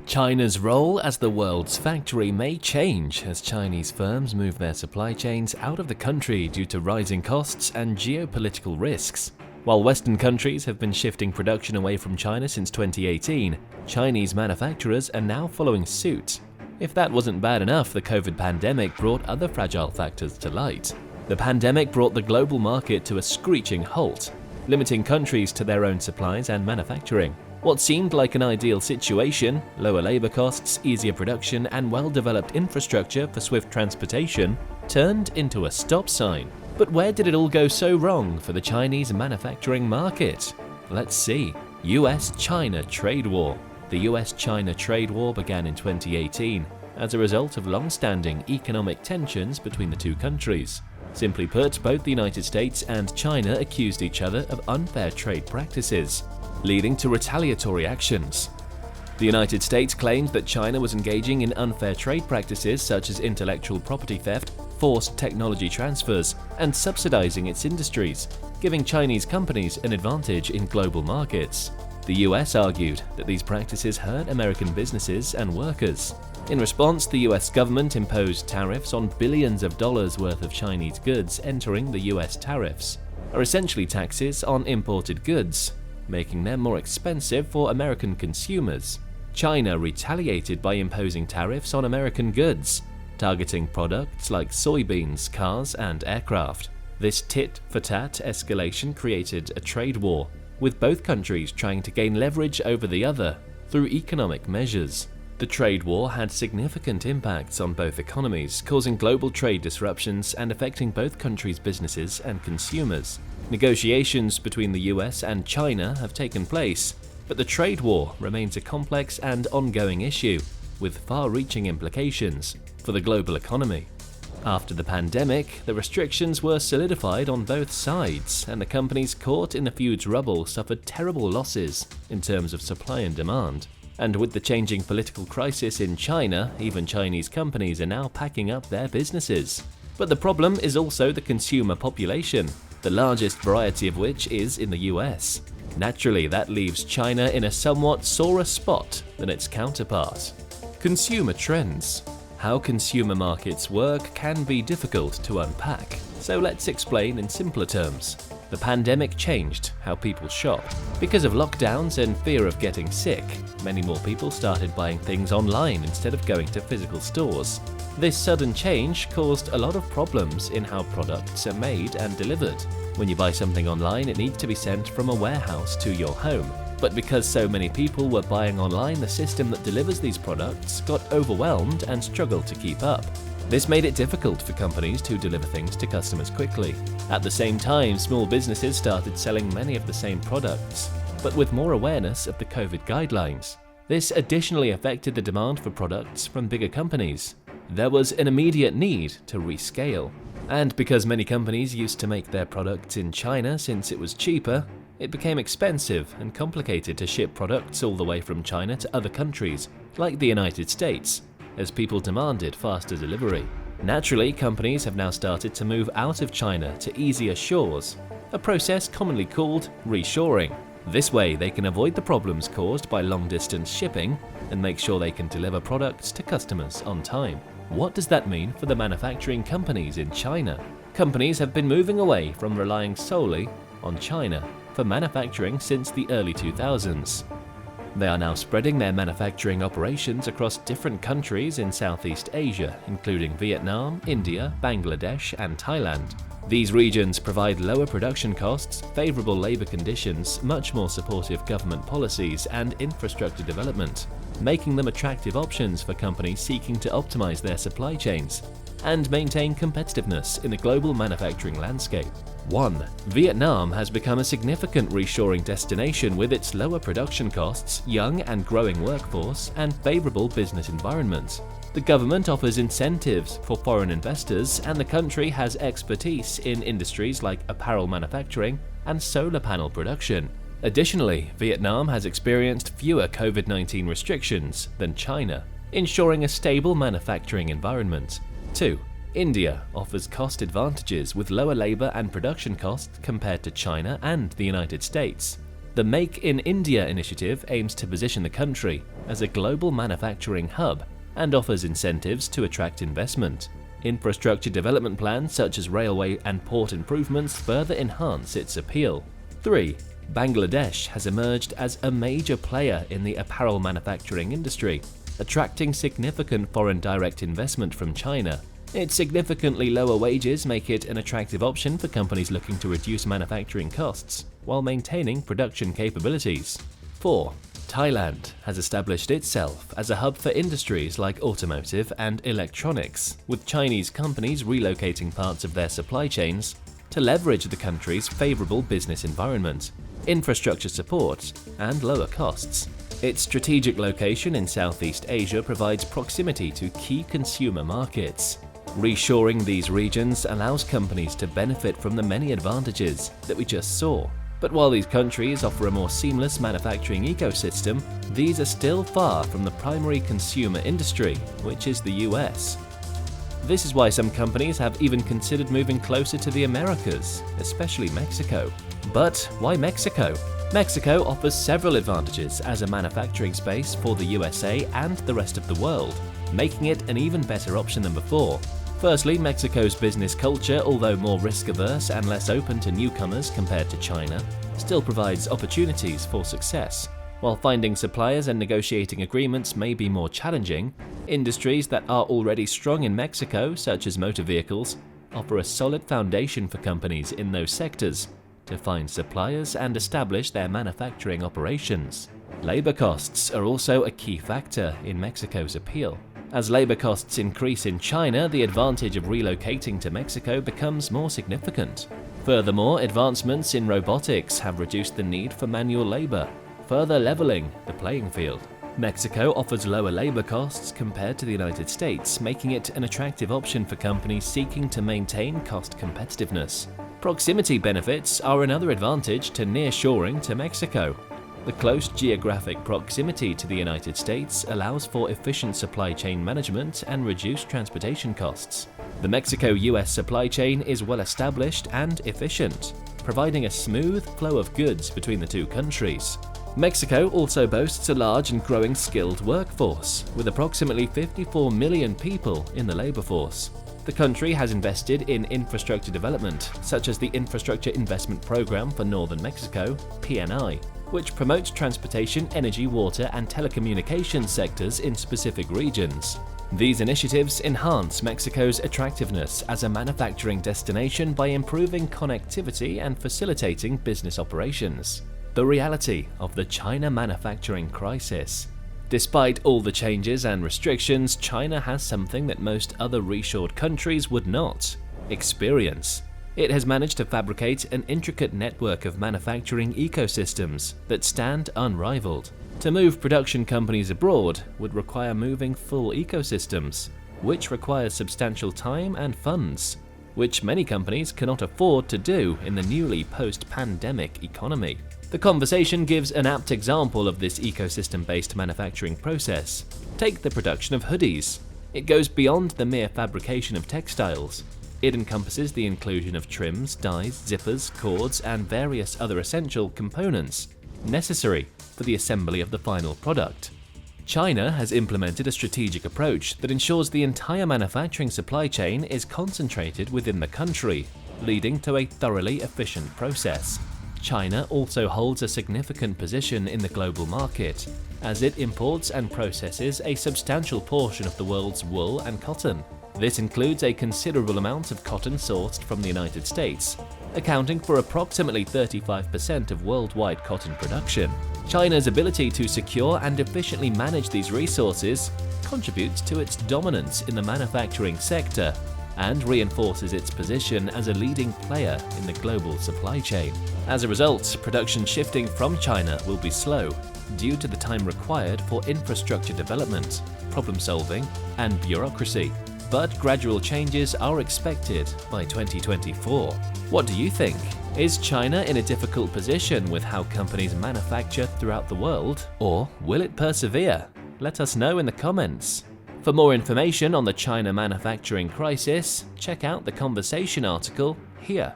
China's role as the world's factory may change as Chinese firms move their supply chains out of the country due to rising costs and geopolitical risks. While Western countries have been shifting production away from China since 2018, Chinese manufacturers are now following suit. If that wasn't bad enough, the COVID pandemic brought other fragile factors to light. The pandemic brought the global market to a screeching halt, limiting countries to their own supplies and manufacturing. What seemed like an ideal situation, lower labor costs, easier production, and well-developed infrastructure for swift transportation, turned into a stop sign. But where did it all go so wrong for the Chinese manufacturing market? Let's see. US-China trade war. The US-China trade war began in 2018 as a result of long-standing economic tensions between the two countries. Simply put, both the United States and China accused each other of unfair trade practices, leading to retaliatory actions. The United States claimed that China was engaging in unfair trade practices such as intellectual property theft, forced technology transfers, and subsidizing its industries, giving Chinese companies an advantage in global markets. The US argued that these practices hurt American businesses and workers. In response, the US government imposed tariffs on billions of dollars worth of Chinese goods entering the US. Tariffs are essentially taxes on imported goods, making them more expensive for American consumers. China retaliated by imposing tariffs on American goods, targeting products like soybeans, cars, and aircraft. This tit-for-tat escalation created a trade war, with both countries trying to gain leverage over the other through economic measures. The trade war had significant impacts on both economies, causing global trade disruptions and affecting both countries' businesses and consumers. Negotiations between the US and China have taken place, but the trade war remains a complex and ongoing issue, with far-reaching implications for the global economy. After the pandemic, the restrictions were solidified on both sides, and the companies caught in the feud's rubble suffered terrible losses in terms of supply and demand. And with the changing political crisis in China, even Chinese companies are now packing up their businesses. But the problem is also the consumer population, the largest variety of which is in the US. Naturally, that leaves China in a somewhat sorer spot than its counterpart. Consumer trends. How consumer markets work can be difficult to unpack, so let's explain in simpler terms. The pandemic changed how people shop. Because of lockdowns and fear of getting sick, many more people started buying things online instead of going to physical stores. This sudden change caused a lot of problems in how products are made and delivered. When you buy something online, it needs to be sent from a warehouse to your home. But because so many people were buying online, the system that delivers these products got overwhelmed and struggled to keep up. This made it difficult for companies to deliver things to customers quickly. At the same time, small businesses started selling many of the same products, but with more awareness of the COVID guidelines. This additionally affected the demand for products from bigger companies. There was an immediate need to rescale. And because many companies used to make their products in China since it was cheaper, it became expensive and complicated to ship products all the way from China to other countries, like the United States, as people demanded faster delivery. Naturally, companies have now started to move out of China to easier shores, a process commonly called reshoring. This way, they can avoid the problems caused by long-distance shipping and make sure they can deliver products to customers on time. What does that mean for the manufacturing companies in China? Companies have been moving away from relying solely on China for manufacturing since the early 2000s. They are now spreading their manufacturing operations across different countries in Southeast Asia, including Vietnam, India, Bangladesh, and Thailand. These regions provide lower production costs, favorable labor conditions, much more supportive government policies, and infrastructure development, making them attractive options for companies seeking to optimize their supply chains and maintain competitiveness in the global manufacturing landscape. 1. Vietnam has become a significant reshoring destination with its lower production costs, young and growing workforce, and favorable business environment. The government offers incentives for foreign investors, and the country has expertise in industries like apparel manufacturing and solar panel production. Additionally, Vietnam has experienced fewer COVID-19 restrictions than China, ensuring a stable manufacturing environment. 2. India offers cost advantages with lower labor and production costs compared to China and the United States. The Make in India initiative aims to position the country as a global manufacturing hub and offers incentives to attract investment. Infrastructure development plans such as railway and port improvements further enhance its appeal. 3. Bangladesh has emerged as a major player in the apparel manufacturing industry, attracting significant foreign direct investment from China. Its significantly lower wages make it an attractive option for companies looking to reduce manufacturing costs while maintaining production capabilities. 4. Thailand has established itself as a hub for industries like automotive and electronics, with Chinese companies relocating parts of their supply chains to leverage the country's favorable business environment, infrastructure support, and lower costs. Its strategic location in Southeast Asia provides proximity to key consumer markets. Reshoring these regions allows companies to benefit from the many advantages that we just saw. But while these countries offer a more seamless manufacturing ecosystem, these are still far from the primary consumer industry, which is the US. This is why some companies have even considered moving closer to the Americas, especially Mexico. But why Mexico? Mexico offers several advantages as a manufacturing space for the USA and the rest of the world, making it an even better option than before. Firstly, Mexico's business culture, although more risk-averse and less open to newcomers compared to China, still provides opportunities for success. While finding suppliers and negotiating agreements may be more challenging, industries that are already strong in Mexico, such as motor vehicles, offer a solid foundation for companies in those sectors to find suppliers and establish their manufacturing operations. Labor costs are also a key factor in Mexico's appeal. As labor costs increase in China, the advantage of relocating to Mexico becomes more significant. Furthermore, advancements in robotics have reduced the need for manual labor, further leveling the playing field. Mexico offers lower labor costs compared to the United States, making it an attractive option for companies seeking to maintain cost competitiveness. Proximity benefits are another advantage to nearshoring to Mexico. The close geographic proximity to the United States allows for efficient supply chain management and reduced transportation costs. The Mexico-US supply chain is well established and efficient, providing a smooth flow of goods between the two countries. Mexico also boasts a large and growing skilled workforce, with approximately 54 million people in the labor force. The country has invested in infrastructure development, such as the Infrastructure Investment Program for Northern Mexico, PNI, which promotes transportation, energy, water, and telecommunications sectors in specific regions. These initiatives enhance Mexico's attractiveness as a manufacturing destination by improving connectivity and facilitating business operations. The reality of the China manufacturing crisis. Despite all the changes and restrictions, China has something that most other reshored countries would not: experience. It has managed to fabricate an intricate network of manufacturing ecosystems that stand unrivaled. To move production companies abroad would require moving full ecosystems, which requires substantial time and funds, which many companies cannot afford to do in the newly post-pandemic economy. The conversation gives an apt example of this ecosystem-based manufacturing process. Take the production of hoodies. It goes beyond the mere fabrication of textiles. It encompasses the inclusion of trims, dyes, zippers, cords, and various other essential components necessary for the assembly of the final product. China has implemented a strategic approach that ensures the entire manufacturing supply chain is concentrated within the country, leading to a thoroughly efficient process. China also holds a significant position in the global market, as it imports and processes a substantial portion of the world's wool and cotton. This includes a considerable amount of cotton sourced from the United States, accounting for approximately 35% of worldwide cotton production. China's ability to secure and efficiently manage these resources contributes to its dominance in the manufacturing sector and reinforces its position as a leading player in the global supply chain. As a result, production shifting from China will be slow due to the time required for infrastructure development, problem solving, and bureaucracy. But gradual changes are expected by 2024. What do you think? Is China in a difficult position with how companies manufacture throughout the world, or will it persevere? Let us know in the comments. For more information on the China manufacturing crisis, check out the conversation article here.